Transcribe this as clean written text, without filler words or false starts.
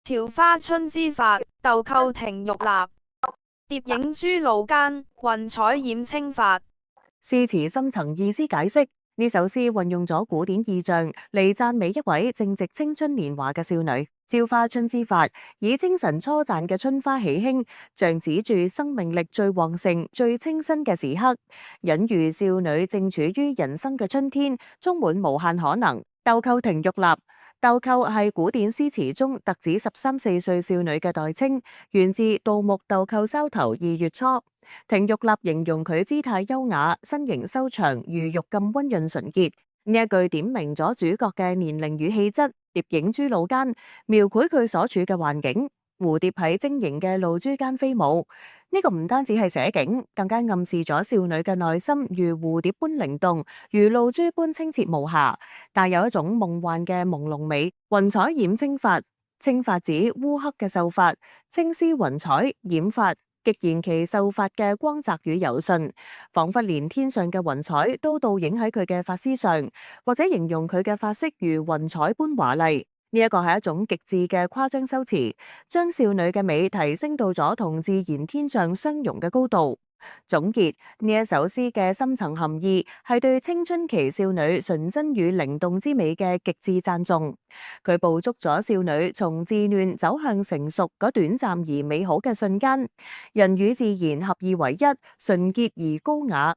條花春之髮，豆蔻庭玉立。蝶影珠露間，雲彩染青髮。詩詞深層意思解釋，呢首詩運用咗古典意象嚟讚美一位正值青春年華嘅少女。朝花春之髮，以精神初綻嘅春花喜慶，像指住生命力最旺盛、最清新嘅時刻，隱喻少女正處於人生嘅春天，充滿無限可能。豆蔻庭玉立。豆蔻係古典詩詞中特指13、14歲少女嘅代稱，源自杜牧《豆蔻梢頭2月初》。庭玉立形容佢姿態優雅、身形修長，如玉咁溫潤純潔。呢一句點明咗主角嘅年齡與氣質。蝶影珠露間，描繪佢所處嘅環境。蝴蝶喺晶瑩嘅露珠間飛舞，呢個唔單止係寫景，更加暗示咗少女嘅內心如蝴蝶般靈動，如露珠般清澈無瑕，帶有一種夢幻嘅朦朧美。雲彩染青髮，青髮指烏黑嘅秀髮，青絲雲彩染髮，極言其秀髮嘅光澤與柔順，仿佛連天上嘅雲彩都倒影喺佢嘅髮絲上，或者形容佢嘅髮色如雲彩般華麗。呢一個係一種極致嘅誇張修辭，將少女嘅美提升到咗同自然天象相融嘅高度。總結，呢一首詩嘅深層含義係對青春期少女純真與靈動之美嘅極致讚頌。佢捕捉咗少女從稚嫩走向成熟嗰短暫而美好嘅瞬間，人與自然合二為一，純潔而高雅。